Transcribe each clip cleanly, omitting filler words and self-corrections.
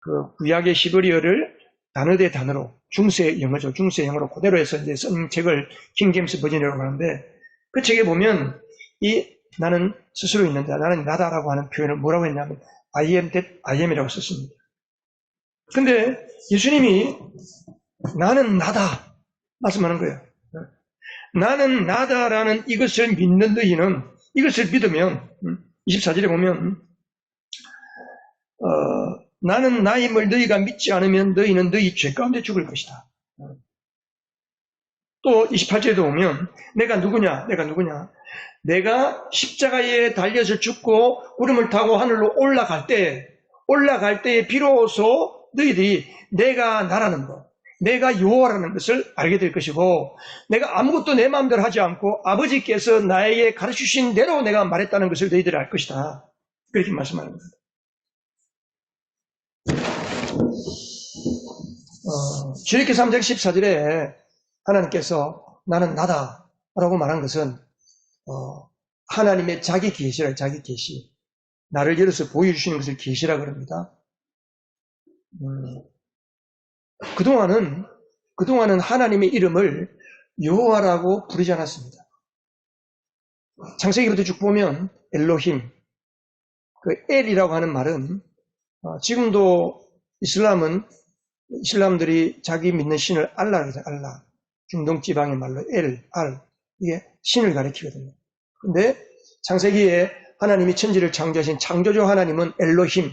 그 구약의 히브리어를 단어 대 단어로 중세 영어죠. 중세 영어로 그대로 해서 이제 쓴 책을 킹제임스 버전이라고 하는데 그 책에 보면 이 나는 스스로 있는 자, 나는 나다라고 하는 표현을 뭐라고 했냐면 I am that I am이라고 썼습니다. 근데 예수님이 나는 나다 말씀하는 거예요. 나는 나다라는 이것을 믿는 너희는 이것을 믿으면 24절에 보면 나는 나임을 너희가 믿지 않으면 너희는 너희 죄 가운데 죽을 것이다. 또 28절에도 보면 내가 누구냐? 내가 십자가에 달려서 죽고 구름을 타고 하늘로 올라갈 때에 비로소 너희들이 내가 나라는 것, 내가 여호와라는 것을 알게 될 것이고 내가 아무것도 내 마음대로 하지 않고 아버지께서 나에게 가르치신 대로 내가 말했다는 것을 너희들이 알 것이다. 그렇게 말씀하는 겁니다. 출애굽기 3장 14절에 하나님께서 나는 나다라고 말한 것은 하나님의 자기 계시라, 자기 계시. 나를 열어서 보여주시는 것을 계시라 그럽니다. 그동안은 하나님의 이름을 여호와라고 부르지 않았습니다. 창세기부터 쭉 보면 엘로힘, 그 엘이라고 하는 말은 지금도 이슬람들이 자기 믿는 신을 알라라고 하죠. 알라. 중동 지방의 말로 이게 신을 가리키거든요. 근데 창세기에 하나님이 천지를 창조하신 창조주 하나님은 엘로힘.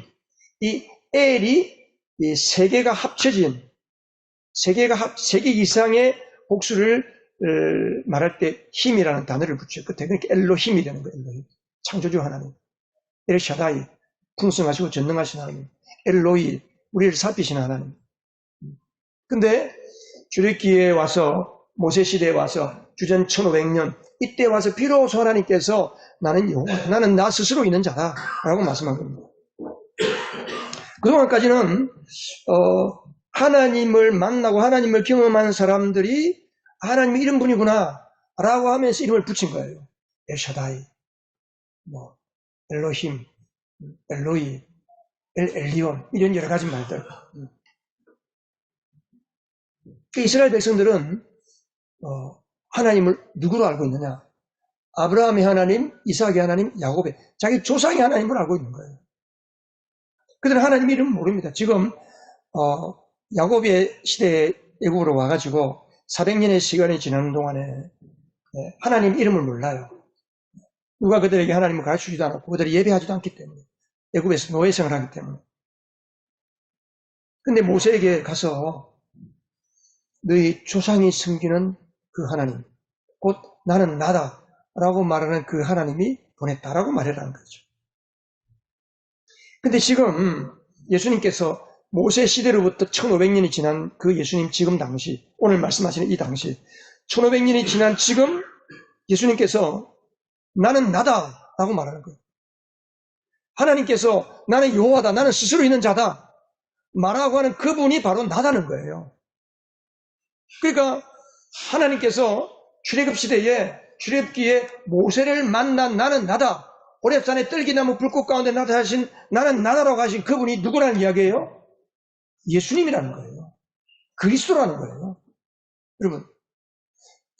이 엘이 이 세 개가 합쳐진 세 개 이상의 복수를 말할 때 힘이라는 단어를 붙여요. 끝에 그러니까 엘로힘이 되는 거예요. 엘로힘. 창조주 하나님. 엘샤다이. 풍성하시고 전능하신 하나님. 엘로이. 우리를 살피시는 하나님. 근데 출애굽기에 와서 모세 시대에 와서 주전 1500년 이때 와서 비로소 하나님께서 나는 여호와, 나는 나 스스로 있는 자다 라고 말씀한 겁니다. 그동안까지는 하나님을 만나고 하나님을 경험하는 사람들이 하나님이 이런 분이구나 라고 하면서 이름을 붙인 거예요. 엘샤다이, 엘로힘, 엘로이, 엘리온 이런 여러 가지 말들. 이스라엘 백성들은 하나님을 누구로 알고 있느냐? 아브라함의 하나님, 이삭의 하나님, 야곱의 자기 조상의 하나님을 알고 있는 거예요. 그들은 하나님 이름을 모릅니다. 지금 야곱의 시대에 애굽으로 와가지고 400년의 시간이 지나는 동안에 하나님 이름을 몰라요. 누가 그들에게 하나님을 가르치지도 않았고 그들이 예배하지도 않기 때문에 애굽에서 노예생을 하기 때문에. 근데 모세에게 가서 너희 조상이 섬기는 그 하나님, 곧 나는 나다라고 말하는 그 하나님이 보냈다라고 말하라는 거죠. 근데 지금 예수님께서 모세 시대로부터 1500년이 지난 그 예수님 지금 당시, 오늘 말씀하시는 이 당시 1500년이 지난 지금 예수님께서 나는 나다라고 말하는 거예요. 하나님께서 나는 여호와다, 나는 스스로 있는 자다 말하고 하는 그분이 바로 나다는 거예요. 그러니까 하나님께서 출애굽 시대에 출애굽기에 모세를 만난 나는 나다, 호렙산의 떨기나무 불꽃 가운데 나타나신 나는 나다라고 하신 그분이 누구라는 이야기예요? 예수님이라는 거예요. 그리스도라는 거예요. 여러분,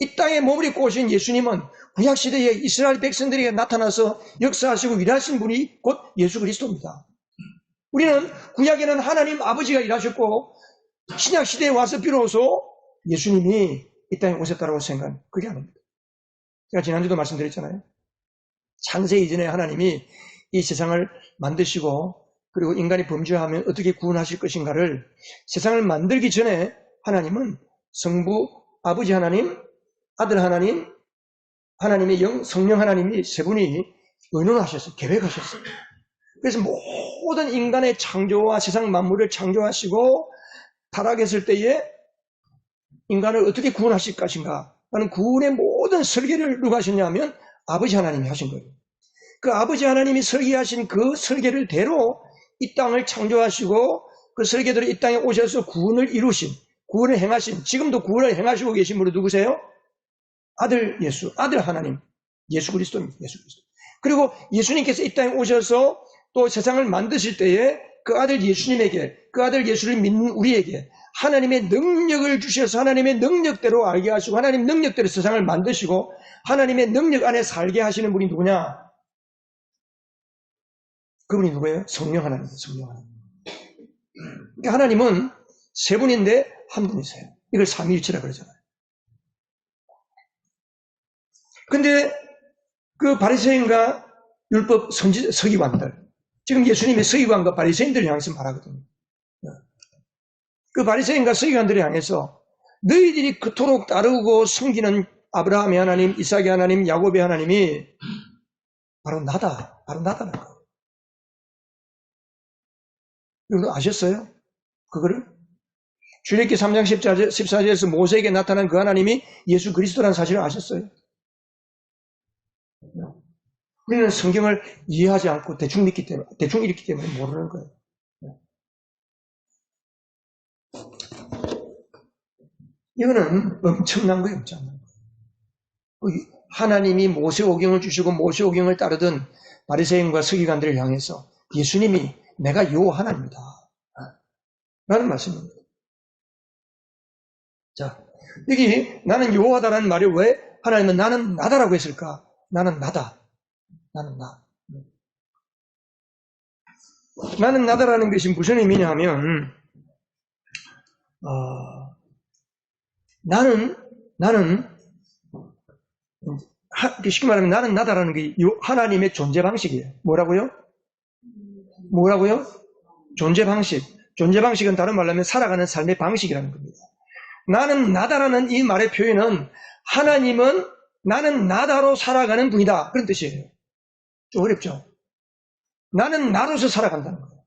이 땅에 몸을 입고 오신 예수님은 구약시대에 이스라엘 백성들에게 나타나서 역사하시고 일하신 분이 곧 예수 그리스도입니다. 우리는 구약에는 하나님 아버지가 일하셨고 신약시대에 와서 비로소 예수님이 이 땅에 오셨다고 생각하는 그게 아닙니다. 제가 지난주도 말씀드렸잖아요. 창세 이전에 하나님이 이 세상을 만드시고 그리고 인간이 범죄하면 어떻게 구원하실 것인가를 세상을 만들기 전에 하나님은 성부, 아버지 하나님, 아들 하나님, 하나님의 영, 성령 하나님이 세 분이 의논하셨어요. 계획하셨어요. 그래서 모든 인간의 창조와 세상 만물을 창조하시고 타락했을 때에 인간을 어떻게 구원하실 것인가 라는 구원의 모든 설계를 누가 하셨냐면 아버지 하나님이 하신 거예요. 그 아버지 하나님이 설계하신 그 설계를 대로 이 땅을 창조하시고 그 설계대로 이 땅에 오셔서 구원을 이루신, 구원을 행하신, 지금도 구원을 행하시고 계신 분은 누구세요? 아들 예수, 아들 하나님, 예수 그리스도입니다. 예수 그리스도. 그리고 예수님께서 이 땅에 오셔서 또 세상을 만드실 때에 그 아들 예수님에게, 그 아들 예수를 믿는 우리에게 하나님의 능력을 주셔서 하나님의 능력대로 알게 하시고 하나님 능력대로 세상을 만드시고 하나님의 능력 안에 살게 하시는 분이 누구냐? 그분이 누구예요? 성령 하나님, 성령 하나님. 그러니까 하나님은 세 분인데 한 분이세요. 이걸 삼위일체라 그러잖아요. 근데 그 바리새인과 율법 서기관들, 지금 예수님의 서기관과 바리새인들을 향해서 말하거든요. 그 바리새인과 서기관들을 향해서 너희들이 그토록 따르고 숨기는 아브라함의 하나님, 이삭의 하나님, 야곱의 하나님이 바로 나다. 바로 나다는 거예요. 여러분 아셨어요? 그거를? 출애굽기 3장 14절에서 모세에게 나타난 그 하나님이 예수 그리스도라는 사실을 아셨어요? 우리는 성경을 이해하지 않고 대충 읽기 때문에 모르는 거예요. 이거는 엄청난 거예요, 엄청난 거예요. 하나님이 모세오경을 주시고 모세오경을 따르던 바리새인과 서기관들을 향해서 예수님이 내가 요 하나님이다 라는 말씀입니다. 자, 여기 나는 여호와다라는 말이 왜 하나님은 나는 나다라고 했을까? 나는 나다. 나는 나. 나는 나다라는 것이 무슨 의미냐 하면 나는 쉽게 말하면 나는 나다라는 게 하나님의 존재 방식이에요. 뭐라고요? 존재 방식. 존재 방식은 다른 말로 하면 살아가는 삶의 방식이라는 겁니다. 나는 나다라는 이 말의 표현은 하나님은 나는 나다로 살아가는 분이다. 그런 뜻이에요. 좀 어렵죠? 나는 나로서 살아간다는 거예요.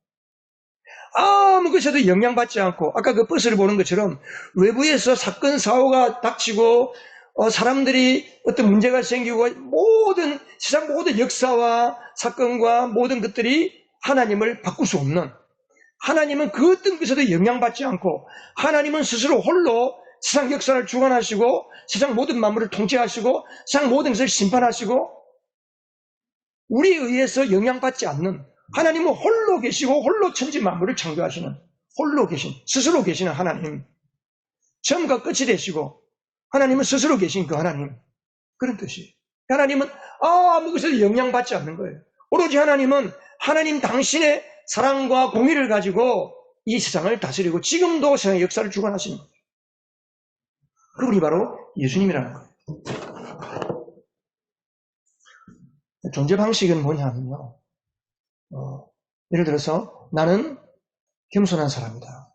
아무 것에도 영향받지 않고 아까 그 버스를 보는 것처럼 외부에서 사건 사고가 닥치고 사람들이 어떤 문제가 생기고 세상 모든 역사와 사건과 모든 것들이 하나님을 바꿀 수 없는, 하나님은 그 어떤 것에도 영향받지 않고 하나님은 스스로 홀로 세상 역사를 주관하시고 세상 모든 만물을 통치하시고 세상 모든 것을 심판하시고 우리에 의해서 영향받지 않는, 하나님은 홀로 계시고 홀로 천지 만물을 창조하시는, 홀로 계신, 스스로 계시는 하나님, 처음과 끝이 되시고 하나님은 스스로 계신 그 하나님, 그런 뜻이에요. 하나님은 아무 것에도 영향받지 않는 거예요. 오로지 하나님은 하나님 당신의 사랑과 공의를 가지고 이 세상을 다스리고 지금도 세상의 역사를 주관하시는 거예요. 그분이 바로 예수님이라는 거예요. 존재 방식은 뭐냐면요. 예를 들어서 나는 겸손한 사람이다.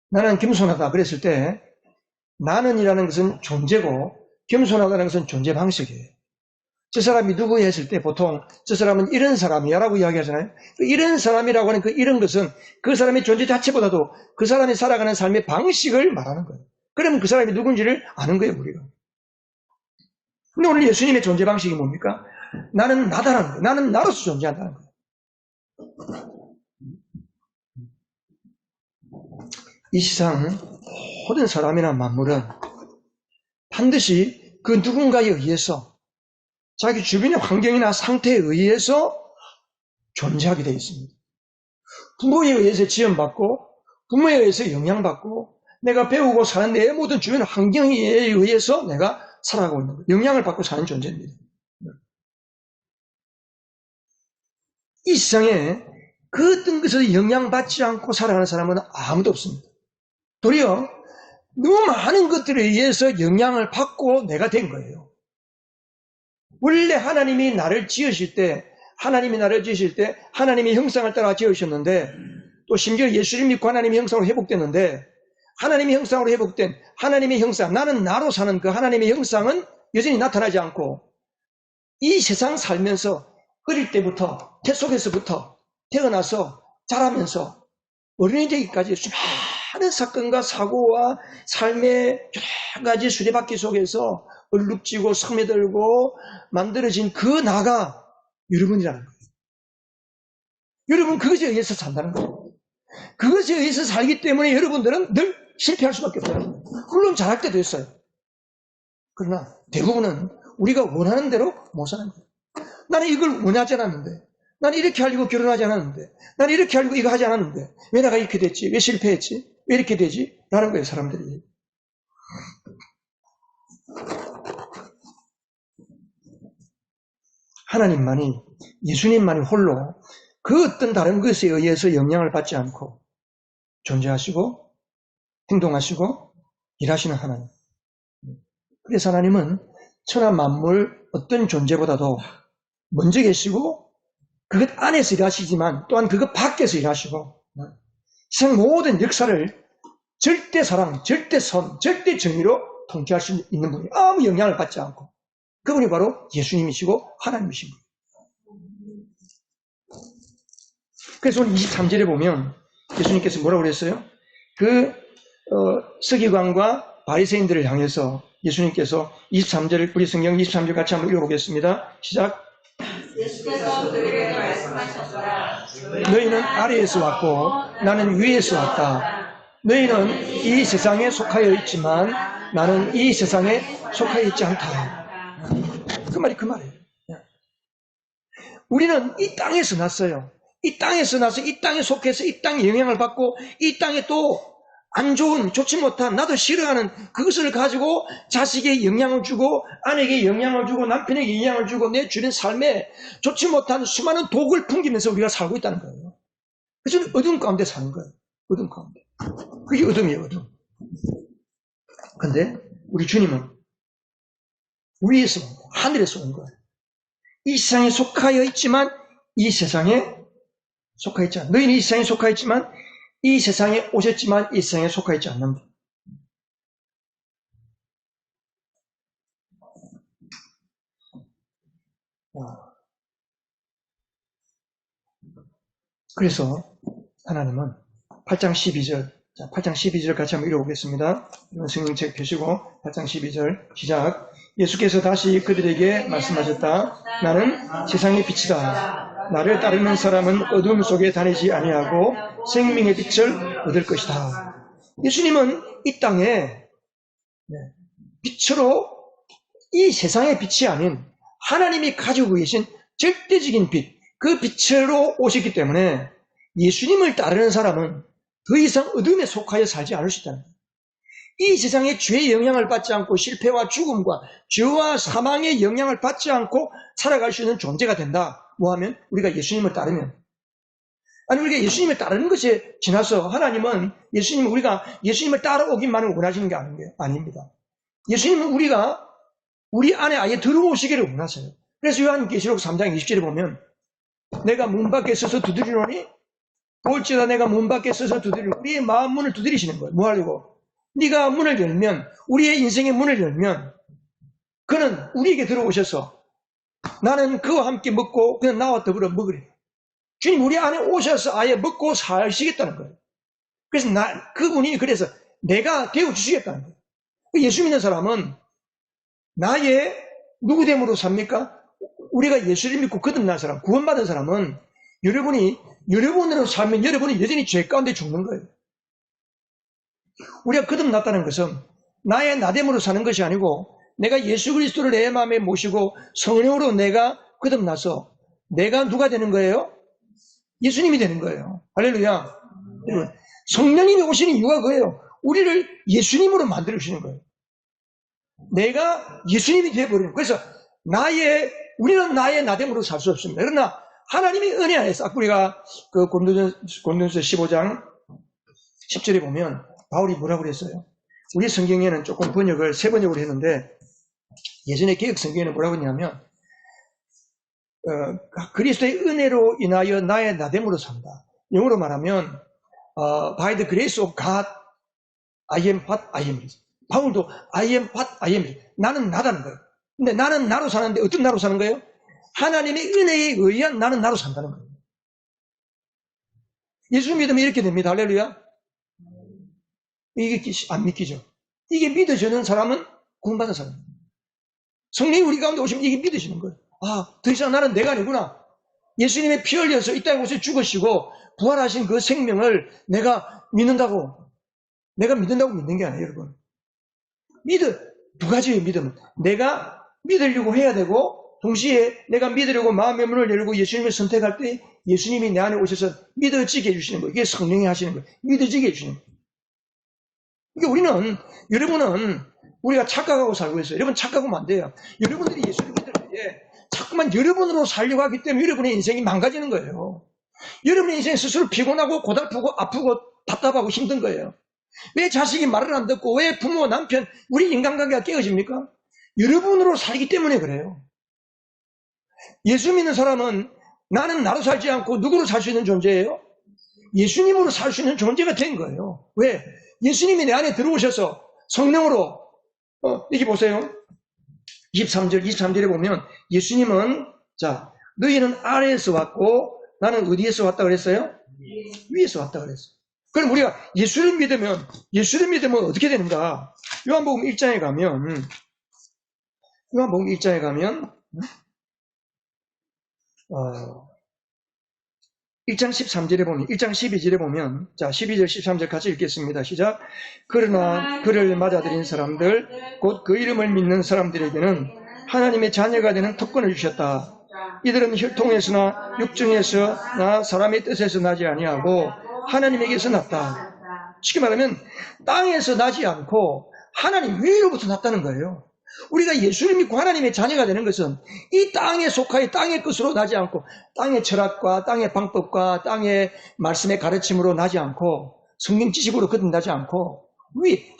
나는 겸손하다 그랬을 때 나는이라는 것은 존재고 겸손하다는 것은 존재 방식이에요. 저 사람이 누구야 했을 때 보통 저 사람은 이런 사람이야 라고 이야기하잖아요. 이런 사람이라고 하는 이런 것은 그 사람의 존재 자체보다도 그 사람이 살아가는 삶의 방식을 말하는 거예요. 그러면 그 사람이 누군지를 아는 거예요, 우리가. 근데 오늘 예수님의 존재 방식이 뭡니까? 나는 나다라는 거예요. 나는 나로서 존재한다는 거예요. 이 세상 모든 사람이나 만물은 반드시 그 누군가에 의해서 자기 주변의 환경이나 상태에 의해서 존재하게 되어 있습니다. 부모에 의해서 지원받고 부모에 의해서 영향받고 내가 배우고 사는 내 모든 주변 환경에 의해서 내가 살아가고 있는 거예요. 영향을 받고 사는 존재입니다. 이 세상에 그 어떤 것에서 영향받지 않고 살아가는 사람은 아무도 없습니다. 도리어 너무 많은 것들에 의해서 영향을 받고 내가 된 거예요. 원래 하나님이 나를 지으실 때 하나님의 형상을 따라 지으셨는데 또 심지어 예수를 믿고 하나님의 형상으로 회복됐는데 하나님의 형상으로 회복된 하나님의 형상, 나는 나로 사는 그 하나님의 형상은 여전히 나타나지 않고 이 세상 살면서 어릴 때부터 태 속에서부터 태어나서 자라면서 어린이 되기까지 수많은 사건과 사고와 삶의 여러 가지 수레바퀴 속에서 얼룩지고 스며들고 만들어진 그 나가 여러분이라는 거예요. 여러분 그것에 의해서 산다는 거예요. 그것에 의해서 살기 때문에 여러분들은 늘 실패할 수밖에 없어요. 물론 잘할 때도 있어요. 그러나 대부분은 우리가 원하는 대로 못 사는 거예요. 나는 이걸 원하지 않았는데 난 이렇게 하려고 결혼하지 않았는데, 난 이렇게 하려고 이거 하지 않았는데, 왜 내가 이렇게 됐지? 왜 실패했지? 왜 이렇게 되지? 라는 거예요, 사람들이. 하나님만이, 예수님만이 홀로 그 어떤 다른 것에 의해서 영향을 받지 않고 존재하시고 행동하시고 일하시는 하나님. 그래서 하나님은 천하 만물 어떤 존재보다도 먼저 계시고 그것 안에서 일하시지만 또한 그것 밖에서 일하시고 세상 모든 역사를 절대 사랑, 절대 선, 절대 정의로 통치할 수 있는 분이 아무 영향을 받지 않고 그분이 바로 예수님이시고 하나님이신 분이에요. 그래서 오늘 23절에 보면 예수님께서 뭐라고 그랬어요? 서기관과 바리새인들을 향해서 예수님께서 23절, 우리 성경 23절 같이 한번 읽어보겠습니다. 시작. 예수께서 그들에게 말씀하셨더라. 너희는 아래에서 왔고 나는 위에서 왔다. 너희는 이 세상에 속하여 있지만 나는 이 세상에 속하여 있지 않다. 그 말이에요. 우리는 이 땅에서 났어요. 이 땅에서 나서 이 땅에 속해서 이 땅에 영향을 받고 이 땅에 또 안 좋은, 좋지 못한, 나도 싫어하는 그것을 가지고 자식에게 영향을 주고 아내에게 영향을 주고 남편에게 영향을 주고 내 주변 삶에 좋지 못한 수많은 독을 풍기면서 우리가 살고 있다는 거예요. 그래서 어둠 가운데 사는 거예요. 어둠 가운데. 그게 어둠이에요, 어둠. 근데 우리 주님은 위에서 온 거예요. 하늘에서 온 거예요. 이 세상에 속하여 있지만 이 세상에 속하여 있지 않아. 너희는 이 세상에 속하여 있지만 이 세상에 오셨지만 이 세상에 속하여 있지 않는다. 그래서 하나님은 8장 12절, 자, 8장 12절 같이 한번 읽어보겠습니다. 이건 성경책 펴시고 8장 12절 시작. 예수께서 다시 그들에게 말씀하셨다. 나는 세상의 빛이다. 나를 따르는 사람은 어둠 속에 다니지 아니하고 생명의 빛을 얻을 것이다. 예수님은 이 땅에 빛으로 이 세상의 빛이 아닌 하나님이 가지고 계신 절대적인 빛, 그 빛으로 오셨기 때문에 예수님을 따르는 사람은 더 이상 어둠에 속하여 살지 않을 수 있다는 거예요. 이 세상의 죄의 영향을 받지 않고 실패와 죽음과 죄와 사망의 영향을 받지 않고 살아갈 수 있는 존재가 된다. 뭐하면? 우리가 예수님을 따르면. 아니 우리가 예수님을 따르는 것에 지나서 하나님은 우리가 예수님을 따라오기만을 원하시는 게 아닙니다. 예수님은 우리가 우리 안에 아예 들어오시기를 원하세요. 그래서 요한계시록 3장 20절에 보면 내가 문 밖에 서서 두드리노니 볼지어다 내가 문 밖에 서서 두드리노니 우리의 마음 문을 두드리시는 거예요. 뭐 하려고? 네가 문을 열면 우리의 인생의 문을 열면 그는 우리에게 들어오셔서 나는 그와 함께 먹고 그는 나와 더불어 먹으리라. 주님 우리 안에 오셔서 아예 먹고 사시겠다는 거예요. 그래서 그분이 그래서 내가 되어주시겠다는 거예요. 예수 믿는 사람은 나의 누구 됨으로 삽니까? 우리가 예수를 믿고 거듭난 사람, 구원받은 사람은 여러분으로 살면 여러분이 여전히 죄 가운데 죽는 거예요. 우리가 거듭났다는 것은 나의 나됨으로 사는 것이 아니고 내가 예수 그리스도를 내 마음에 모시고 성령으로 내가 거듭나서 내가 누가 되는 거예요? 예수님이 되는 거예요. 할렐루야. 여러분, 성령님이 오시는 이유가 그거예요. 우리를 예수님으로 만들어주시는 거예요. 내가 예수님이 되어버리는 거예요. 그래서 우리는 나의 나됨으로 살 수 없습니다. 그러나 하나님의 은혜 안에서 우리가 그 고린도전서 15장 10절에 보면 바울이 뭐라고 그랬어요? 우리 성경에는 조금 번역을 새 번역으로 했는데 예전에 개혁 성경에는 뭐라고 했냐면 그리스도의 은혜로 인하여 나의 나됨으로 산다. 영어로 말하면 by the grace of God I am what I am. 바울도 I am what I am. 나는 나다는 거예요. 근데 나는 나로 사는데 어떤 나로 사는 거예요? 하나님의 은혜에 의한 나는 나로 산다는 거예요. 예수 믿으면 이렇게 됩니다. 할렐루야. 이게 안 믿기죠. 이게 믿어지는 사람은 구원받은 사람입니다. 성령이 우리 가운데 오시면 이게 믿어지는 거예요. 더 이상 나는 내가 아니구나. 예수님의 피 흘려서 이 땅에 오셔서 죽으시고 부활하신 그 생명을 내가 믿는다고 믿는 게 아니에요, 여러분. 두 가지의 믿음은 내가 믿으려고 해야 되고 동시에 내가 믿으려고 마음의 문을 열고 예수님을 선택할 때 예수님이 내 안에 오셔서 믿어지게 해주시는 거예요. 이게 성령이 하시는 거예요. 믿어지게 해주시는 거예요. 이게 여러분은 우리가 착각하고 살고 있어요. 여러분 착각하면 안 돼요. 여러분들이 예수를 믿을 때 자꾸만 여러분으로 살려고 하기 때문에 여러분의 인생이 망가지는 거예요. 여러분의 인생 스스로 피곤하고 고달프고 아프고 답답하고 힘든 거예요. 왜 자식이 말을 안 듣고 왜 부모, 남편, 우리 인간관계가 깨어집니까? 여러분으로 살기 때문에 그래요. 예수 믿는 사람은 나는 나로 살지 않고 누구로 살 수 있는 존재예요? 예수님으로 살 수 있는 존재가 된 거예요. 왜? 예수님이 내 안에 들어오셔서 성령으로 이렇게 보세요. 23절에 보면 예수님은 자 너희는 아래에서 왔고 나는 어디에서 왔다 그랬어요? 위에서 왔다 그랬어요. 그럼 우리가 예수를 믿으면 어떻게 되는가? 요한복음 1장에 가면 1장 13절에 보면 1장 12절에 보면 자 12절 13절 같이 읽겠습니다. 시작. 그러나 그를 맞아들인 사람들 곧 그 이름을 믿는 사람들에게는 하나님의 자녀가 되는 특권을 주셨다. 이들은 혈통에서나 육중에서나 사람의 뜻에서 나지 아니하고 하나님에게서 났다. 쉽게 말하면 땅에서 나지 않고 하나님 위로부터 났다는 거예요. 우리가 예수를 믿고 하나님의 자녀가 되는 것은 이 땅에 속하여 땅의 것으로 나지 않고 땅의 철학과 땅의 방법과 땅의 말씀의 가르침으로 나지 않고 성경 지식으로 거듭나지 않고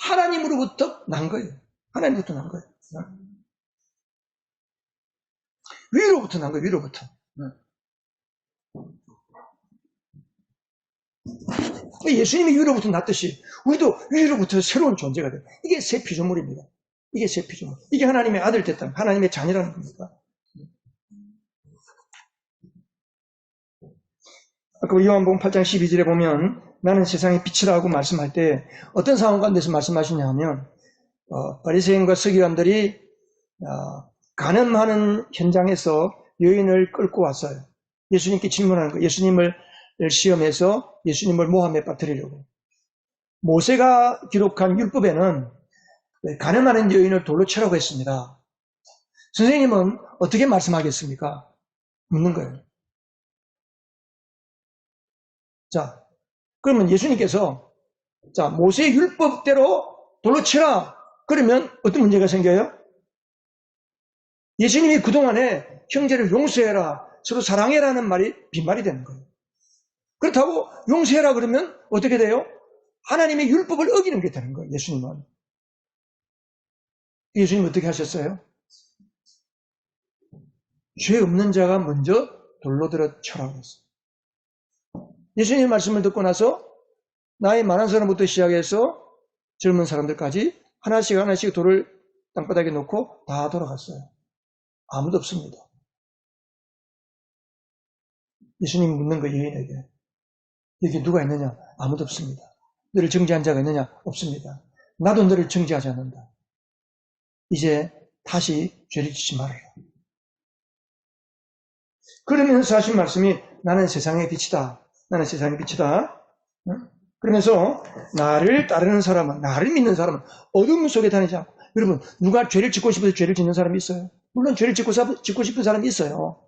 하나님으로부터 난 거예요. 하나님부터 난 거예요. 위로부터 난 거예요. 위로부터. 예수님이 위로부터 났듯이 우리도 위로부터 새로운 존재가 돼요. 이게 새 피조물입니다. 이게 새 피조물. 이게 하나님의 아들 됐다. 하나님의 자녀라는 겁니다. 아까 요한복음 8장 12절에 보면 나는 세상의 빛이라고 말씀할 때 어떤 상황 가운데서 말씀하시냐 하면 바리새인과 서기관들이 간음하는 현장에서 여인을 끌고 왔어요. 예수님께 질문하는 거예요. 예수님을 시험해서 예수님을 모함에 빠뜨리려고. 모세가 기록한 율법에는 간음하는 여인을 돌로 치라고 했습니다. 선생님은 어떻게 말씀하겠습니까? 묻는 거예요. 자, 그러면 예수님께서 자 모세의 율법대로 돌로 치라. 그러면 어떤 문제가 생겨요? 예수님이 그동안에 형제를 용서해라, 서로 사랑해라는 말이 빈말이 되는 거예요. 그렇다고 용서해라 그러면 어떻게 돼요? 하나님의 율법을 어기는 게 되는 거예요. 예수님은. 예수님 어떻게 하셨어요? 죄 없는 자가 먼저 돌로 들어 쳐라고 했어요. 예수님의 말씀을 듣고 나서 나이 많은 사람부터 시작해서 젊은 사람들까지 하나씩 돌을 땅바닥에 놓고 다 돌아갔어요. 아무도 없습니다. 예수님이 묻는 거 여인에게 여기 누가 있느냐? 아무도 없습니다. 너를 정죄한 자가 있느냐? 없습니다. 나도 너를 정죄하지 않는다. 이제 다시 죄를 짓지 말아라. 그러면서 하신 말씀이 나는 세상의 빛이다. 나는 세상의 빛이다. 그러면서 나를 따르는 사람은, 나를 믿는 사람은 어둠 속에 다니지 않고. 여러분, 누가 죄를 짓고 싶어서 죄를 짓는 사람이 있어요? 물론 죄를 짓고 싶은 사람이 있어요.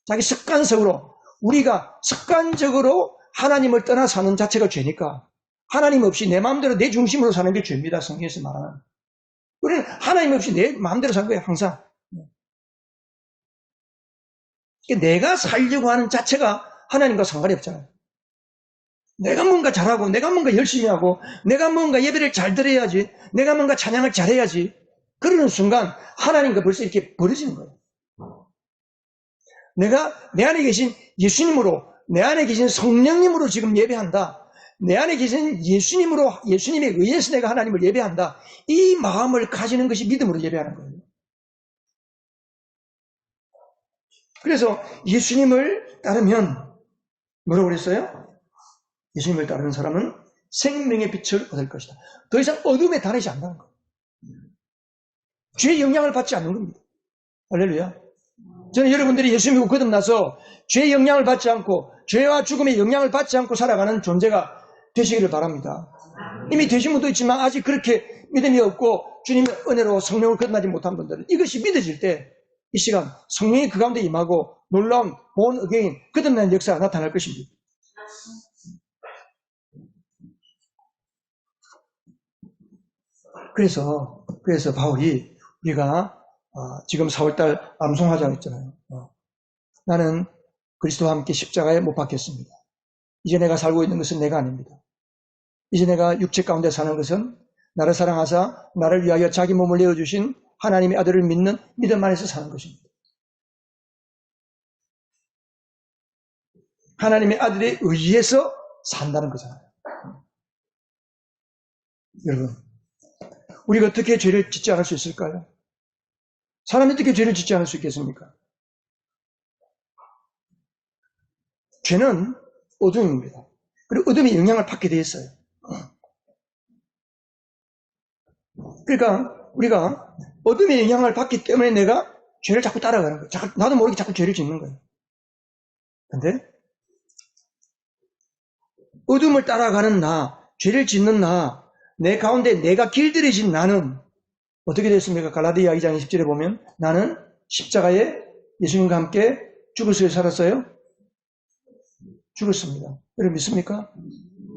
자기 습관적으로, 우리가 습관적으로 하나님을 떠나 사는 자체가 죄니까 하나님 없이 내 마음대로 내 중심으로 사는 게 죄입니다. 성경에서 말하는. 우리는 하나님 없이 내 마음대로 사는 거예요. 항상. 내가 살려고 하는 자체가 하나님과 상관이 없잖아요. 내가 뭔가 잘하고 내가 뭔가 열심히 하고 내가 뭔가 예배를 잘 드려야지, 내가 뭔가 찬양을 잘해야지, 그러는 순간 하나님과 벌써 이렇게 벌어지는 거예요. 내가 내 안에 계신 예수님으로, 내 안에 계신 성령님으로 지금 예배한다. 내 안에 계신 예수님에 의해서 내가 하나님을 예배한다. 이 마음을 가지는 것이 믿음으로 예배하는 거예요. 그래서 예수님을 따르면 뭐라고 그랬어요? 예수님을 따르는 사람은 생명의 빛을 얻을 것이다. 더 이상 어둠에 다니지 않는다는 거예요. 죄의 영향을 받지 않는 겁니다. 할렐루야. 저는 여러분들이 예수 믿고 거듭나서 죄의 영향을 받지 않고 죄와 죽음의 영향을 받지 않고 살아가는 존재가 되시기를 바랍니다. 이미 되신 분도 있지만 아직 그렇게 믿음이 없고 주님의 은혜로 성령을 거듭나지 못한 분들은 이것이 믿어질 때 이 시간 성령이 그 가운데 임하고 놀라운 born again 거듭난 역사가 나타날 것입니다. 그래서 바울이 우리가 지금 4월달 암송하자고 했잖아요. 나는 그리스도와 함께 십자가에 못 박혔습니다. 이제 내가 살고 있는 것은 내가 아닙니다. 이제 내가 육체 가운데 사는 것은 나를 사랑하사 나를 위하여 자기 몸을 내어주신 하나님의 아들을 믿는 믿음 안에서 사는 것입니다. 하나님의 아들에 의해서 산다는 거잖아요. 여러분, 우리가 어떻게 죄를 짓지 않을 수 있을까요? 사람이 어떻게 죄를 짓지 않을 수 있겠습니까? 죄는 어둠입니다. 그리고 어둠이 영향을 받게 되어 있어요. 그러니까 우리가 어둠의 영향을 받기 때문에 내가 죄를 자꾸 따라가는 거예요. 나도 모르게 자꾸 죄를 짓는 거예요. 근데 어둠을 따라가는 나, 죄를 짓는 나, 내 가운데 내가 길들여진 나는 어떻게 됐습니까? 갈라디아 2장 20절에 보면 나는 십자가에 예수님과 함께 죽었어요? 살았어요? 죽었습니다. 여러분 믿습니까?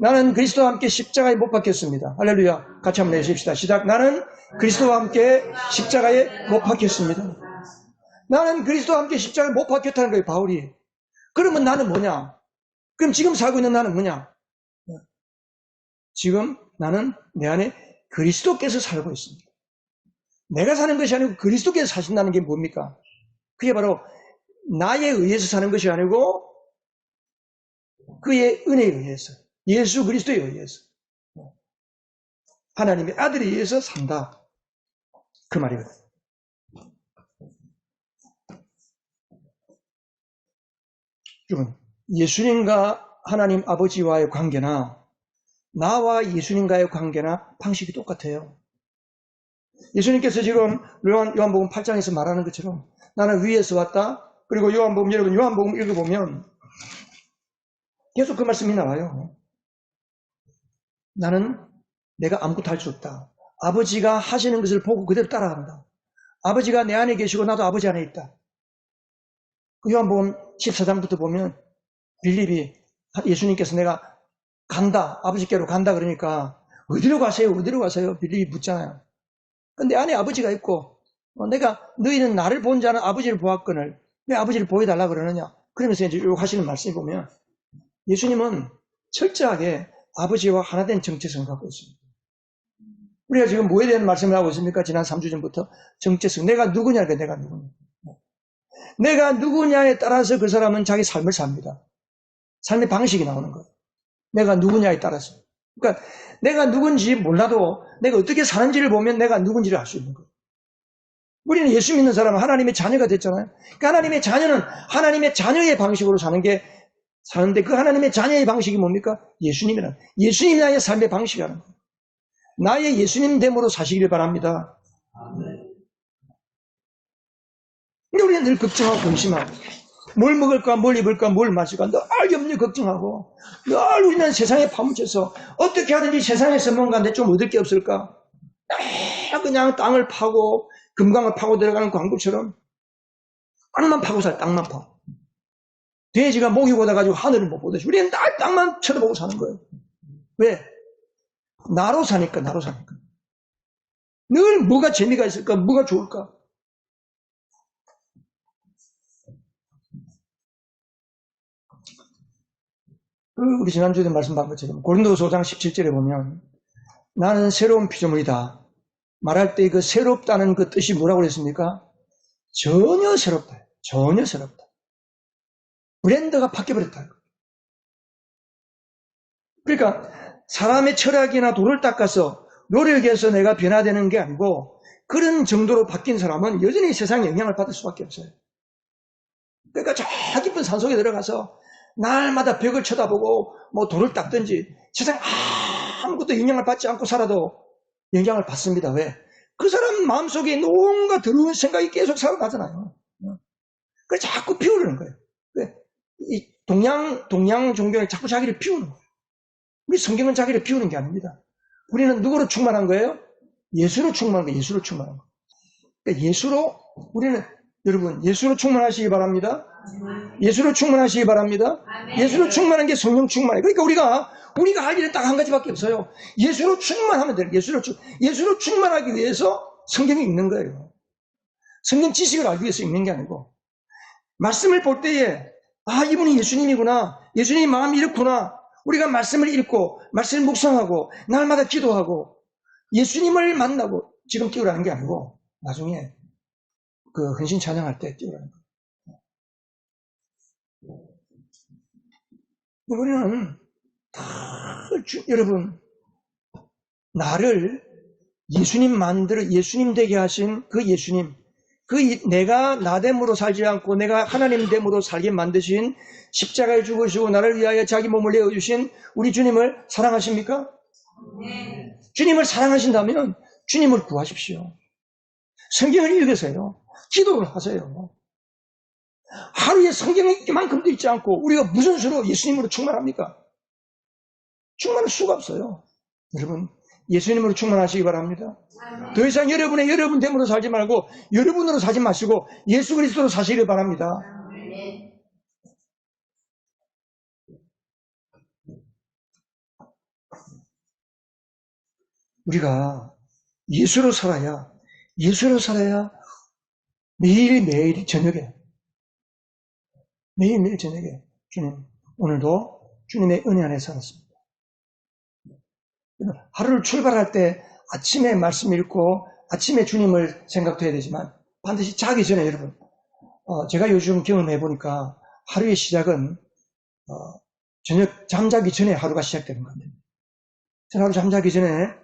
나는 그리스도와 함께 십자가에 못 박혔습니다. 할렐루야. 같이 한번 내주십시다. 시작. 나는 그리스도와 함께 십자가에 못 박혔습니다. 나는 그리스도와 함께 십자가에 못 박혔다는 거예요, 바울이. 그러면 나는 뭐냐? 그럼 지금 살고 있는 나는 뭐냐? 지금 나는 내 안에 그리스도께서 살고 있습니다. 내가 사는 것이 아니고 그리스도께서 사신다는 게 뭡니까? 그게 바로 나에 의해서 사는 것이 아니고 그의 은혜에 의해서, 예수 그리스도에 의해서, 하나님의 아들에 의해서 산다. 그 말이거든요. 예수님과 하나님 아버지와의 관계나 나와 예수님과의 관계나 방식이 똑같아요. 예수님께서 지금 요한복음 8장에서 말하는 것처럼 나는 위에서 왔다. 그리고 여러분 요한복음 읽어보면 계속 그 말씀이 나와요. 나는 내가 아무것도 할 수 없다. 아버지가 하시는 것을 보고 그대로 따라간다. 아버지가 내 안에 계시고 나도 아버지 안에 있다. 그 요한복음 14장부터 보면 빌립이 예수님께서 내가 간다. 아버지께로 간다 그러니까 어디로 가세요? 어디로 가세요? 빌립이 묻잖아요. 근데 안에 아버지가 있고 내가 너희는 나를 본 자는 아버지를 보았거늘 왜 아버지를 보여달라 그러느냐. 그러면서 이제 하시는 말씀을 보면 예수님은 철저하게 아버지와 하나된 정체성을 갖고 있습니다. 우리가 지금 뭐에 대한 말씀을 하고 있습니까? 지난 3주 전부터 정체성. 내가 누구냐? 내가 누구냐. 내가 누구냐에 따라서 그 사람은 자기 삶을 삽니다. 삶의 방식이 나오는 거예요. 내가 누구냐에 따라서. 그러니까 내가 누군지 몰라도 내가 어떻게 사는지를 보면 내가 누군지를 알 수 있는 거예요. 우리는 예수 믿는 사람은 하나님의 자녀가 됐잖아요. 그러니까 하나님의 자녀는 하나님의 자녀의 방식으로 사는데 그 하나님의 자녀의 방식이 뭡니까? 예수님이 나의 삶의 방식이라는 거예요. 나의 예수님 됨으로 사시기를 바랍니다. 근데 우리는 늘 걱정하고 근심하고 뭘 먹을까, 뭘 입을까, 뭘 마실까 늘 염려 걱정하고 늘 우리는 세상에 파묻혀서 어떻게 하든지 세상에서 뭔가 내 좀 얻을 게 없을까? 그냥 땅을 파고 금강을 파고 들어가는 광부처럼 땅만 파고 살 땅만 파고 돼지가 목이 고다가지고 하늘을 못 보듯이 우리는 날 땅만 쳐다보고 사는 거예요. 왜? 나로 사니까. 늘 뭐가 재미가 있을까? 뭐가 좋을까? 우리 지난주에도 말씀드린 것처럼 고린도서 5장 17절에 보면 나는 새로운 피조물이다. 말할 때 그 새롭다는 그 뜻이 뭐라고 그랬습니까? 전혀 새롭다. 브랜드가 바뀌어버렸다. 그러니까 사람의 철학이나 도를 닦아서 노력해서 내가 변화되는 게 아니고 그런 정도로 바뀐 사람은 여전히 세상에 영향을 받을 수밖에 없어요. 그러니까 저 깊은 산속에 들어가서 날마다 벽을 쳐다보고 뭐 돌을 닦든지 세상 아무것도 영향을 받지 않고 살아도 영향을 받습니다. 왜? 그 사람 마음속에 온갖 더러운 생각이 계속 살아나잖아요. 그래서 자꾸 피우려는 거예요. 이 동양 종교는 자꾸 자기를 피우는 거예요. 우리 성경은 자기를 피우는 게 아닙니다. 우리는 누구로 충만한 거예요? 예수로 충만한 거예요. 그러니까 예수로 우리는 여러분, 예수로 충만하시기 바랍니다. 예수로 충만하시기 바랍니다. 예수로 충만한 게 성령 충만해. 그러니까 우리가 할 일은 딱 한 가지밖에 없어요. 예수로 충만하면 돼요. 예수로 충만하기 위해서 성경이 있는 거예요. 성경 지식을 알기 위해서 읽는 게 아니고, 말씀을 볼 때에 이분이 예수님이구나, 예수님 마음이 이렇구나, 우리가 말씀을 읽고 말씀을 묵상하고 날마다 기도하고 예수님을 만나고 지금 뛰어라는 게 아니고 나중에 그 헌신 찬양할 때 뛰어라는 거예요. 우리는 여러분, 나를 예수님 되게 하신 그 예수님, 내가 나됨으로 살지 않고 내가 하나님됨으로 살게 만드신, 십자가에 죽으시고 나를 위하여 자기 몸을 내어주신 우리 주님을 사랑하십니까? 네. 주님을 사랑하신다면 주님을 구하십시오. 성경을 읽으세요. 기도를 하세요. 하루에 성경을 이만큼도 읽지 않고 우리가 무슨 수로 예수님으로 충만합니까? 충만할 수가 없어요. 여러분, 예수님으로 충만하시기 바랍니다. 더 이상 여러분됨으로 살지 말고 여러분으로 살지 마시고 예수 그리스도로 사시길 바랍니다. 우리가 예수로 살아야 매일매일 저녁에 주님, 오늘도 주님의 은혜 안에 살았습니다. 하루를 출발할 때 아침에 말씀 읽고 아침에 주님을 생각도 해야 되지만 반드시 자기 전에 여러분, 제가 요즘 경험해 보니까 하루의 시작은 저녁 잠자기 전에 하루가 시작되는 겁니다. 저는 하루 잠자기 전에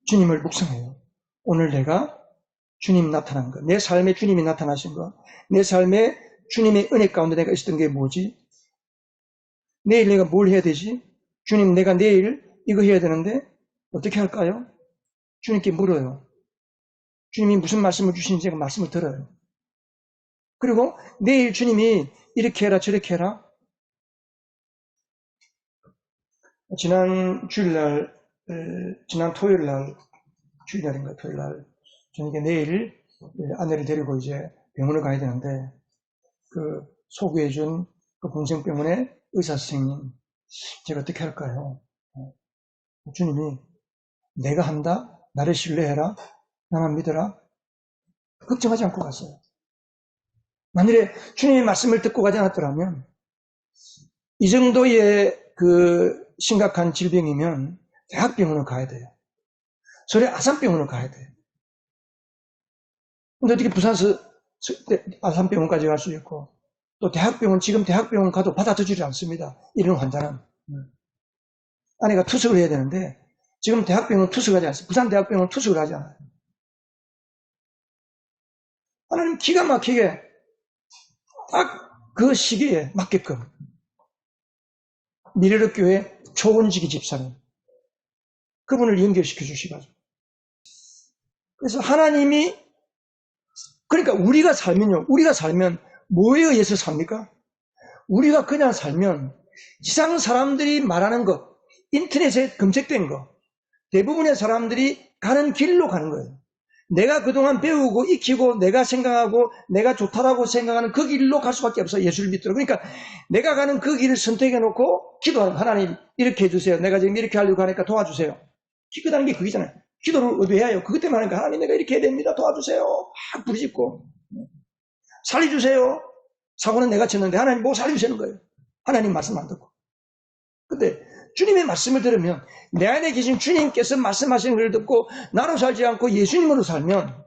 주님을 묵상해요. 오늘 내가 주님 나타난 것, 내 삶에 주님이 나타나신 것, 내 삶에 주님의 은혜 가운데 내가 있었던 게 뭐지? 내일 내가 뭘 해야 되지? 주님, 내가 내일 이거 해야 되는데 어떻게 할까요? 주님께 물어요. 주님이 무슨 말씀을 주시는지 제가 말씀을 들어요. 그리고 내일 주님이 이렇게 해라 저렇게 해라. 지난 토요일날 저녁에 내일 아내를 데리고 이제 병원을 가야 되는데 그 소개해준 그 공생병원의 의사 선생님, 제가 어떻게 할까요? 주님이 내가 한다, 나를 신뢰해라, 나만 믿어라, 걱정하지 않고 갔어요. 만일에 주님의 말씀을 듣고 가지 않았더라면 이 정도의 그 심각한 질병이면 대학병원을 가야 돼요. 서울의 아산병원을 가야 돼요. 근데 어떻게 부산서 아산병원까지 갈 수 있고 또 지금 대학병원 가도 받아주지 않습니다. 이런 환자는. 아내가 투석을 해야 되는데 지금 대학병원 투석하지 않습니다. 부산 대학병원 투석을 하지 않아요. 하나님 기가 막히게 딱 그 시기에 맞게끔 미래력교회 초원지기 집사님 그분을 연결시켜 주시가지고, 그래서 하나님이, 그러니까 우리가 살면 뭐에 의해서 삽니까? 우리가 그냥 살면 지상 사람들이 말하는 것, 인터넷에 검색된 것, 대부분의 사람들이 가는 길로 가는 거예요. 내가 그동안 배우고 익히고 내가 생각하고 내가 좋다라고 생각하는 그 길로 갈 수밖에 없어요. 예수를 믿도록. 그러니까 내가 가는 그 길을 선택해 놓고 기도하는, 하나님 이렇게 해주세요. 내가 지금 이렇게 하려고 하니까 도와주세요. 기도하는 게 그거잖아요. 기도를 왜 해요? 그것 때문에 하니까 하나님 내가 이렇게 해야 됩니다. 도와주세요. 막 부르짖고 살려주세요. 사고는 내가 쳤는데 하나님 뭐 살려주시는 거예요. 하나님 말씀 안 듣고. 근데 주님의 말씀을 들으면 내 안에 계신 주님께서 말씀하시는 걸 듣고 나로 살지 않고 예수님으로 살면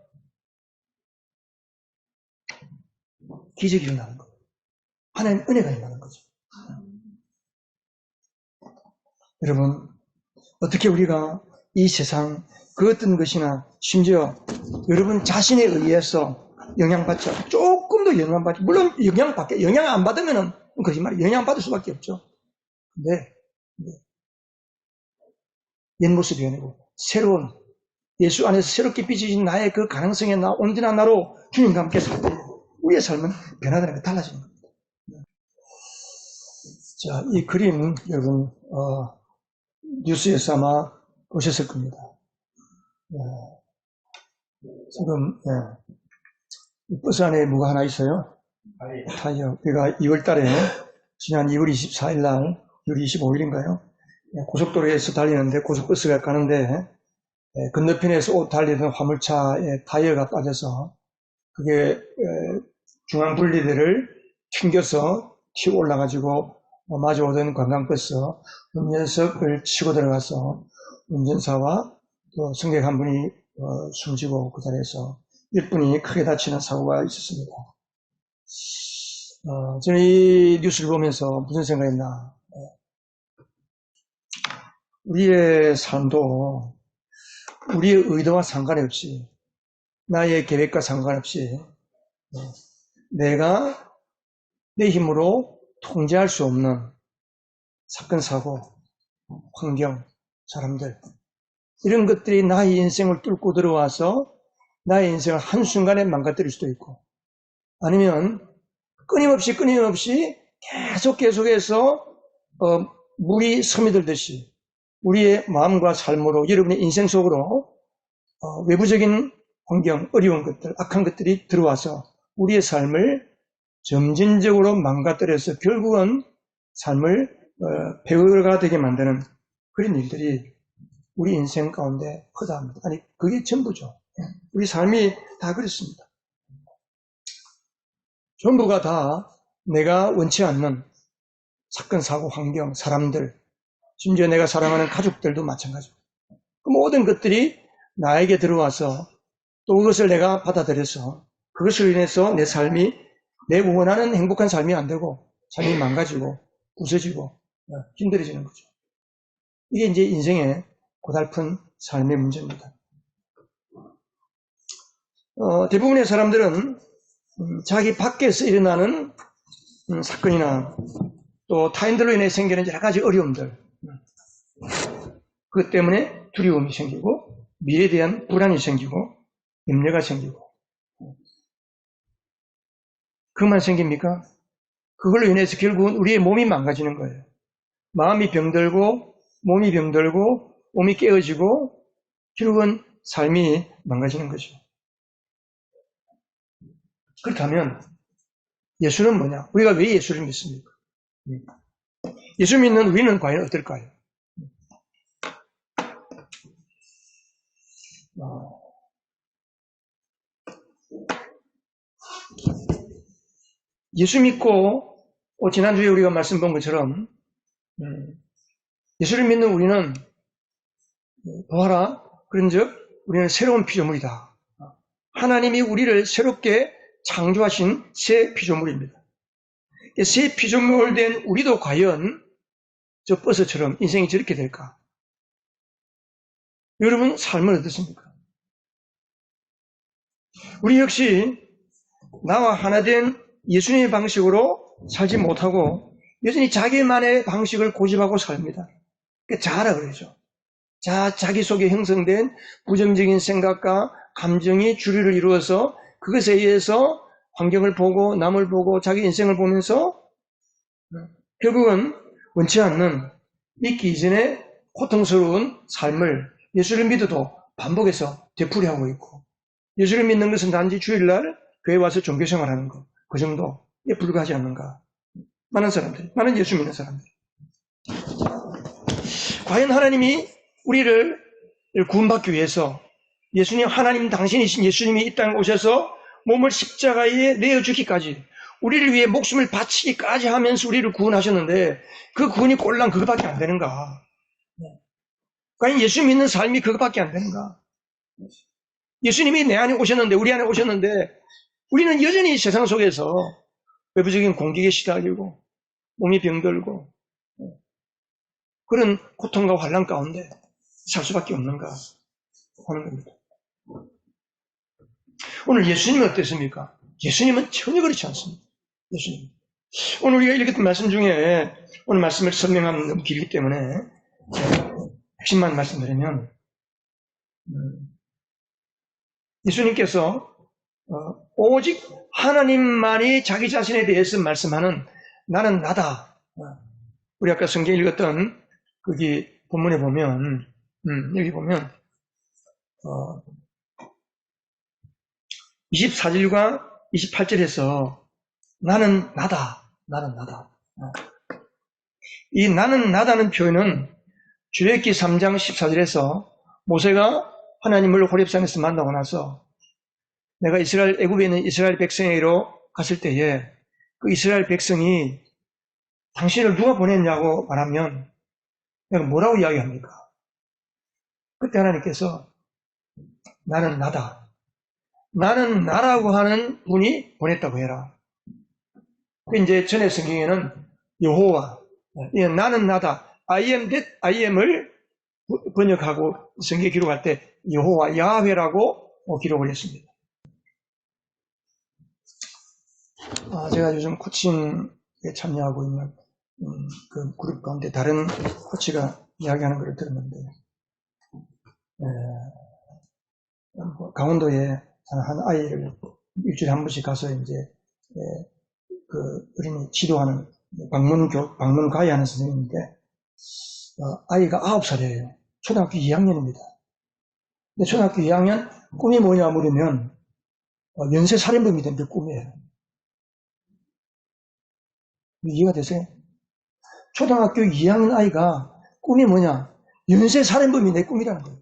기적이 일어나는 거예요. 하나님 은혜가 일어나는 거죠. 여러분, 어떻게 우리가 이 세상 그 어떤 것이나 심지어 여러분 자신에 의해서 영향받지 않고 조금도 영향받지, 물론 영향 안 받으면은 거짓말, 영향받을 수밖에 없죠. 근데 옛모습이 아니고 새로운 예수 안에서 새롭게 빚어진 나의 그 가능성의 온전한 나로 주님과 함께 살 때 우리의 삶은 변화되는 게 달라지는 겁니다. 자, 이 그림 여러분 뉴스에서 아마 보셨을 겁니다. 지금, 이 버스 안에 뭐가 하나 있어요? 타이어. 우리가 2월 달에, 지난 2월 24일 날, 2월 25일인가요? 고속도로에서 달리는데, 고속버스가 가는데, 건너편에서 달리던 화물차에 타이어가 빠져서, 그게, 중앙 분리대를 튕겨서 튀어 올라가지고, 마주오던 관광버스 운전석을 치고 들어가서, 운전사와 또 승객 한 분이 숨지고 그 자리에서 1분이 크게 다치는 사고가 있었습니다. 저는 이 뉴스를 보면서 무슨 생각했나. 우리의 삶도 우리의 의도와 상관없이 나의 계획과 상관없이 내가 내 힘으로 통제할 수 없는 사건, 사고, 환경, 사람들 이런 것들이 나의 인생을 뚫고 들어와서 나의 인생을 한순간에 망가뜨릴 수도 있고 아니면 끊임없이 계속해서 물이 스며들듯이 우리의 마음과 삶으로 여러분의 인생 속으로 외부적인 환경, 어려운 것들, 악한 것들이 들어와서 우리의 삶을 점진적으로 망가뜨려서 결국은 삶을 폐허가 되게 만드는 그런 일들이 우리 인생 가운데 허다합니다. 아니 그게 전부죠. 우리 삶이 다 그렇습니다. 전부가 다 내가 원치 않는 사건, 사고, 환경, 사람들, 심지어 내가 사랑하는 가족들도 마찬가지입니다. 그 모든 것들이 나에게 들어와서 또 그것을 내가 받아들여서 그것을 인해서 내 삶이 내 원하는 행복한 삶이 안 되고 삶이 망가지고 부서지고 힘들어지는 거죠. 이게 이제 인생의 고달픈 삶의 문제입니다. 대부분의 사람들은 자기 밖에서 일어나는 사건이나 또 타인들로 인해 생기는 여러 가지 어려움들 그것 때문에 두려움이 생기고 미래에 대한 불안이 생기고 염려가 생기고 그것만 생깁니까? 그걸로 인해서 결국은 우리의 몸이 망가지는 거예요. 마음이 병들고 몸이 병들고 몸이 깨어지고 결국은 삶이 망가지는 거죠. 그렇다면 예수는 뭐냐? 우리가 왜 예수를 믿습니까? 예수 믿는 우리는 과연 어떨까요? 예수 믿고 지난주에 우리가 말씀 본 것처럼 예수를 믿는 우리는 보아라 그런즉 우리는 새로운 피조물이다. 하나님이 우리를 새롭게 창조하신 새 피조물입니다. 새 피조물 된 우리도 과연 저 버스처럼 인생이 저렇게 될까? 여러분 삶은 어떻습니까? 우리 역시 나와 하나 된 예수님의 방식으로 살지 못하고 여전히 자기만의 방식을 고집하고 삽니다. 자아라 그러죠. 자기 속에 형성된 부정적인 생각과 감정이 주류를 이루어서 그것에 의해서 환경을 보고 남을 보고 자기 인생을 보면서 결국은 원치 않는 믿기 이전에 고통스러운 삶을 예수를 믿어도 반복해서 되풀이하고 있고 예수를 믿는 것은 단지 주일날 교회 와서 종교생활하는 것 그 정도에 불과하지 않는가. 많은 사람들이, 많은 예수 믿는 사람들이. 과연 하나님이 우리를 구원받기 위해서 예수님, 하나님 당신이신 예수님이 이 땅에 오셔서 몸을 십자가에 내어주기까지 우리를 위해 목숨을 바치기까지 하면서 우리를 구원하셨는데 그 구원이 꼴랑 그것밖에 안 되는가? 과연 예수 믿는 삶이 그것밖에 안 되는가? 예수님이 내 안에 오셨는데 우리 안에 오셨는데 우리는 여전히 세상 속에서 외부적인 공격에 시달리고 몸이 병들고 그런 고통과 환난 가운데 살 수밖에 없는가 하는 겁니다. 오늘 예수님은 어땠습니까? 예수님은 전혀 그렇지 않습니다. 예수님. 오늘 우리가 읽었던 말씀 중에 오늘 말씀을 설명하면 너무 길기 때문에 핵심만 말씀드리면 예수님께서 오직 하나님만이 자기 자신에 대해서 말씀하는 나는 나다. 우리 아까 성경 읽었던 거기 본문에 보면 여기 보면 24절과 28절에서 나는 나다. 이 나는 나다는 표현은 출애굽기 3장 14절에서 모세가 하나님을 호렙산에서 만나고 나서 내가 애굽에 있는 이스라엘 백성에게로 갔을 때에 그 이스라엘 백성이 당신을 누가 보냈냐고 말하면 내가 뭐라고 이야기합니까? 그때 하나님께서 나는 나다. 나는 나라고 하는 분이 보냈다고 해라. 이제 전에 성경에는 여호와, 나는 나다. I am that I am을 번역하고 성경에 기록할 때 여호와, 야훼라고 기록을 했습니다. 제가 요즘 코칭에 참여하고 있는 그 그룹 가운데 다른 코치가 이야기하는 걸 들었는데, 강원도에 한 아이를 일주일에 한 번씩 가서 이제 그 어린이 지도하는 방문 가이하는 선생님인데, 아이가 9살이에요. 초등학교 2학년입니다. 근데 초등학교 2학년 꿈이 뭐냐 물으면 연쇄 살인범이 된 게 꿈이에요. 이해가 되세요? 초등학교 2학년 아이가 꿈이 뭐냐? 연쇄 살인범이 내 꿈이라는 거예요.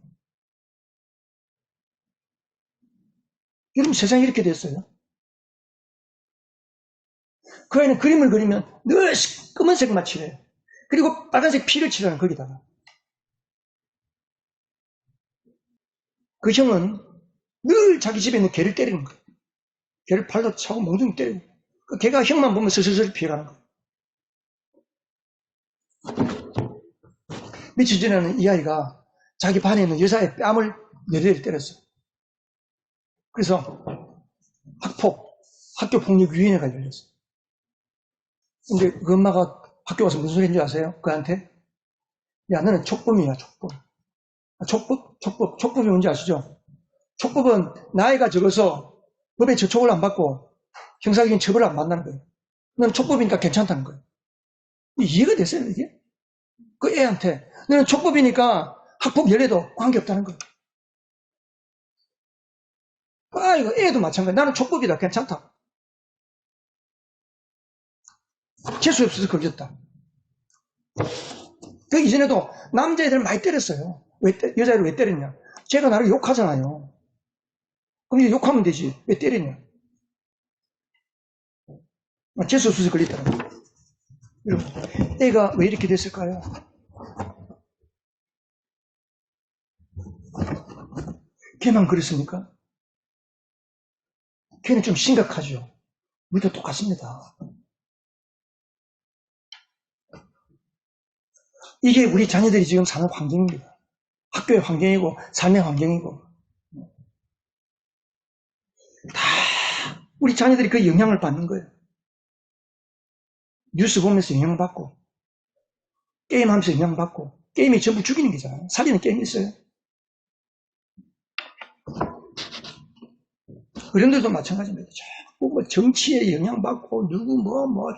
여러분, 세상이 이렇게 됐어요. 그 아이는 그림을 그리면 늘 검은색만 칠해요. 그리고 빨간색 피를 칠하는 거기다가. 그 형은 늘 자기 집에 있는 개를 때리는 거예요. 개를 발로 차고 몽둥이 때리고. 그 개가 형만 보면 슬슬 피해가는 거예요. 며칠 전에는 이 아이가 자기 반에 있는 여자의 뺨을 여대를 때렸어요. 그래서 학교폭력위원회가 열렸어요. 근데 그 엄마가 학교 와서 무슨 소리 했는지 아세요? 그한테? 야, 너는 촉범이야, 촉범. 촉법이 뭔지 아시죠? 촉법은 나이가 적어서 법에 저촉을 안 받고 형사적인 처벌을 안 받는 거예요. 너는 촉법이니까 괜찮다는 거예요. 이해가 됐어요, 이게? 그 애한테 너는 촉법이니까 학폭 열려도 관계없다는 거예요. 이거 애도 마찬가지야. 나는 촉법이다, 괜찮다. 재수 없어서 걸렸다. 그 이전에도 남자애들 많이 때렸어요. 여자애를 왜 때렸냐? 제가 나를 욕하잖아요. 그럼 이제 욕하면 되지. 왜 때리냐? 재수 없어서 걸렸다. 여러분, 애가 왜 이렇게 됐을까요? 걔만 그랬습니까? 걔는 좀 심각하죠. 우리도 똑같습니다. 이게 우리 자녀들이 지금 사는 환경입니다. 학교의 환경이고 삶의 환경이고 다 우리 자녀들이 그 영향을 받는 거예요. 뉴스 보면서 영향받고 게임하면서 영향받고 게임이 전부 죽이는 거잖아요. 살리는 게임이 있어요. 어른들도 마찬가지입니다. 뭐 정치에 영향받고 누구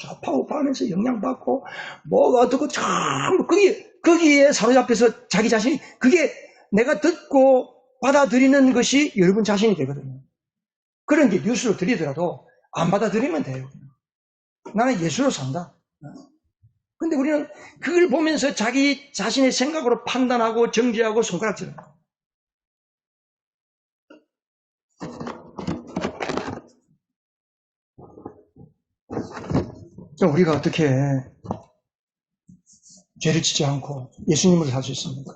좌파우파 하면서 영향받고 뭐가 어떻고 참 거기에 사로잡혀서 자기 자신이 그게 내가 듣고 받아들이는 것이 여러분 자신이 되거든요. 그런 게 뉴스로 들리더라도 안 받아들이면 돼요. 나는 예수로 산다. 근데 우리는 그걸 보면서 자기 자신의 생각으로 판단하고 정죄하고 손가락질하는 거예요. 우리가 어떻게 죄를 짓지 않고 예수님을 살 수 있습니까?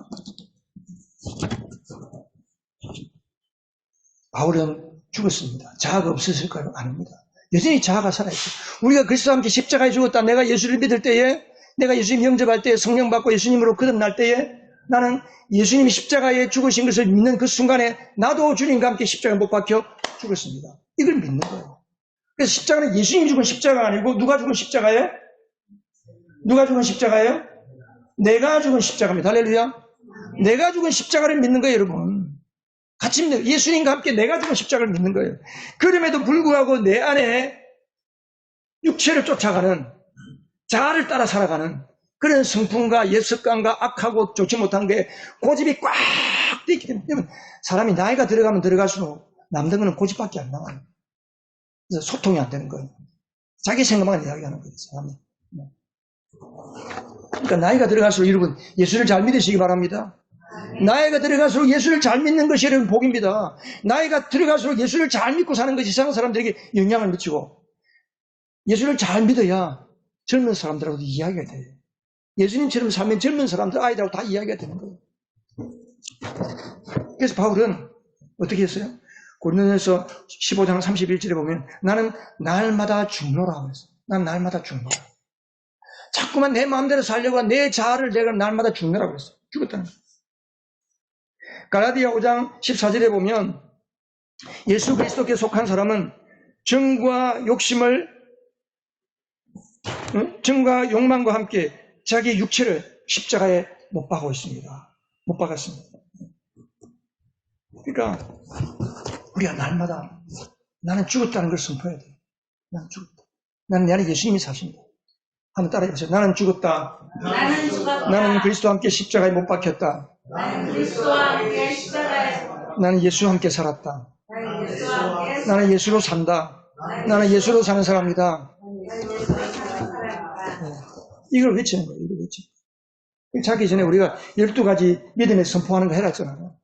바울은 죽었습니다. 자아가 없었을까요? 아닙니다. 여전히 자아가 살아있어요. 우리가 그리스도와 함께 십자가에 죽었다. 내가 예수를 믿을 때에, 내가 예수님 영접할 때에, 성령 받고 예수님으로 거듭날 때에 나는 예수님이 십자가에 죽으신 것을 믿는 그 순간에 나도 주님과 함께 십자가에 못 박혀 죽었습니다. 이걸 믿는 거예요. 그래서 십자가는 예수님이 죽은 십자가가 아니고 누가 죽은 십자가예요? 누가 죽은 십자가예요? 내가 죽은 십자가입니다. 할렐루야. 내가 죽은 십자가를 믿는 거예요, 여러분. 같이 믿는 거예요. 예수님과 함께 내가 죽은 십자가를 믿는 거예요. 그럼에도 불구하고 내 안에 육체를 쫓아가는 자아를 따라 살아가는 그런 성품과 옛습관과 악하고 좋지 못한 게 고집이 꽉 돼 있기 때문에 사람이 나이가 들어가면 들어갈수록 남는 거는 고집밖에 안 나와요. 그래서 소통이 안 되는 거예요. 자기 생각만 이야기하는 거예요, 사람이. 그러니까 나이가 들어갈수록 여러분 예수를 잘 믿으시기 바랍니다. 나이가 들어갈수록 예수를 잘 믿는 것이 여러분 복입니다. 나이가 들어갈수록 예수를 잘 믿고 사는 것이 세상 사람들에게 영향을 미치고, 예수를 잘 믿어야 젊은 사람들하고도 이야기가 돼요. 예수님처럼 살면 젊은 사람들, 아이들하고 다 이야기가 되는 거예요. 그래서 바울은 어떻게 했어요? 고린도전서 15장 31절에 보면 나는 날마다 죽노라 그랬어요. 난 날마다 죽노라. 자꾸만 내 마음대로 살려고 내 자아를 내가 날마다 죽노라 그랬어요. 죽었다는 거예요. 갈라디아 5장 14절에 보면 예수 그리스도께 속한 사람은 정과 욕망과 함께 자기 육체를 십자가에 못 박고 있습니다. 못 박았습니다. 그러니까 우리가 날마다 나는 죽었다는 걸 선포해야 돼요. 나는 죽었다. 나는 내 안에 예수님이 사신다. 한번 따라해보세요. 나는 죽었다. 나는 죽었다. 나는 그리스도와 함께 십자가에 못 박혔다. 나는 그리스도와 함께 십자가에 나는 예수와 함께 살았다. 나는 예수와 함께 나는 예수로 산다. 나는 예수로 사는 사람이다. 나는 예수로 사는 사람이다. 이걸 외치는 거예요. 이걸 외치는 거예요. 자기 전에 우리가 12가지 믿음에 선포하는 거 해놨잖아요.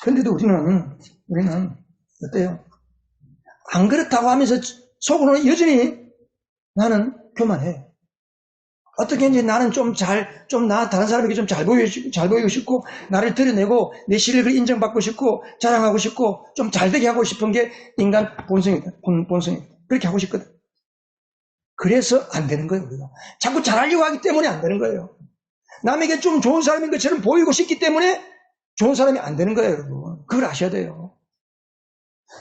그런데도 우리는 어때요? 안 그렇다고 하면서 속으로는 여전히 나는 교만해. 어떻게 이제 나는 다른 사람에게 좀 잘 보이고 싶고, 나를 드러내고, 내 실력을 인정받고 싶고, 자랑하고 싶고, 좀 잘되게 하고 싶은 게 인간 본성이다. 본성이다. 그렇게 하고 싶거든. 그래서 안 되는 거예요, 우리가. 자꾸 잘하려고 하기 때문에 안 되는 거예요. 남에게 좀 좋은 사람인 것처럼 보이고 싶기 때문에 좋은 사람이 안 되는 거예요, 여러분. 그걸 아셔야 돼요.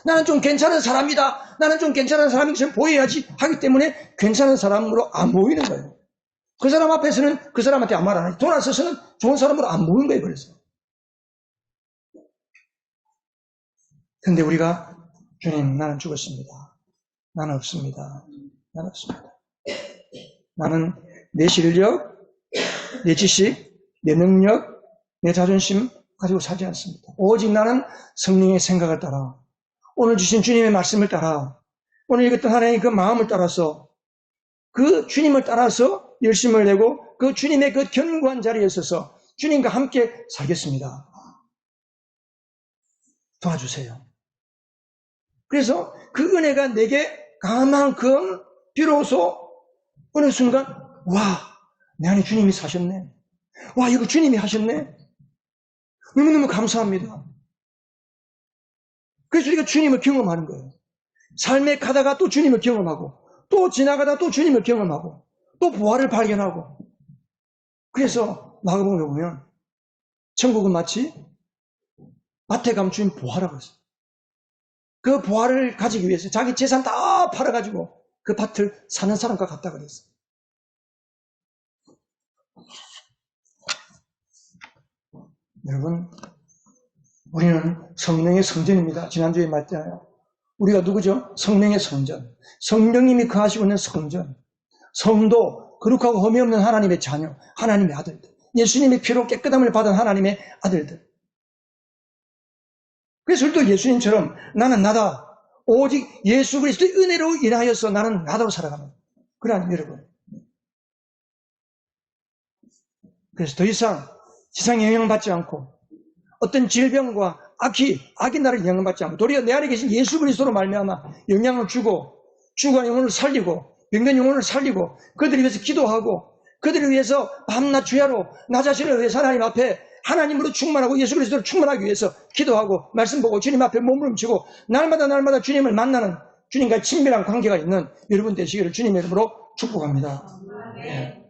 나는 좀 괜찮은 사람이다. 나는 좀 괜찮은 사람인 것처럼 보여야지 하기 때문에 괜찮은 사람으로 안 보이는 거예요. 그 사람 앞에서는 그 사람한테 아무 말 안 하지. 돈 안 써서는 좋은 사람으로 안 보이는 거예요, 그래서. 근데 우리가 주님, 나는 죽었습니다. 나는 없습니다. 나는 없습니다. 나는 내 실력, 내 지식, 내 능력, 내 자존심 가지고 살지 않습니다. 오직 나는 성령의 생각을 따라, 오늘 주신 주님의 말씀을 따라, 오늘 읽었던 하나님의 그 마음을 따라서, 그 주님을 따라서 열심을 내고 그 주님의 그 견고한 자리에 서서 주님과 함께 살겠습니다. 도와주세요. 그래서 그 은혜가 내게 강한 만큼 비로소 어느 순간, 와, 내 안에 주님이 사셨네. 와, 이거 주님이 하셨네. 너무너무 감사합니다. 그래서 우리가 주님을 경험하는 거예요. 삶에 가다가 또 주님을 경험하고, 또 지나가다 또 주님을 경험하고, 또 부활을 발견하고. 그래서 마가복음에 보면 천국은 마치 밭에 가면 주님 부활하고 있어요. 그 부활을 가지기 위해서 자기 재산 다 팔아가지고 그 밭을 사는 사람과 같다 그랬어요. 여러분, 우리는 성령의 성전입니다. 지난주에 말했잖아요. 우리가 누구죠? 성령의 성전. 성령님이 거하시고 있는 성전. 성도, 거룩하고 흠이 없는 하나님의 자녀, 하나님의 아들들. 예수님의 피로 깨끗함을 받은 하나님의 아들들. 그래서 우리도 예수님처럼 나는 나다. 오직 예수 그리스도의 은혜로 인하여서 나는 나다로 살아가는. 그러한 여러분. 그래서 더 이상 세상에 영향받지 않고 어떤 질병과 악이 나를 영향받지 않고 도리어 내 안에 계신 예수 그리스도로 말미암아 영향을 주고 죽은 영혼을 살리고 병든 영혼을 살리고 그들을 위해서 기도하고 그들을 위해서 밤낮 주야로 나 자신을 위해서 하나님 앞에 하나님으로 충만하고 예수 그리스도로 충만하기 위해서 기도하고 말씀 보고 주님 앞에 몸부림치고 날마다 주님을 만나는 주님과의 친밀한 관계가 있는 여러분 되시기를 주님의 이름으로 축복합니다. 네.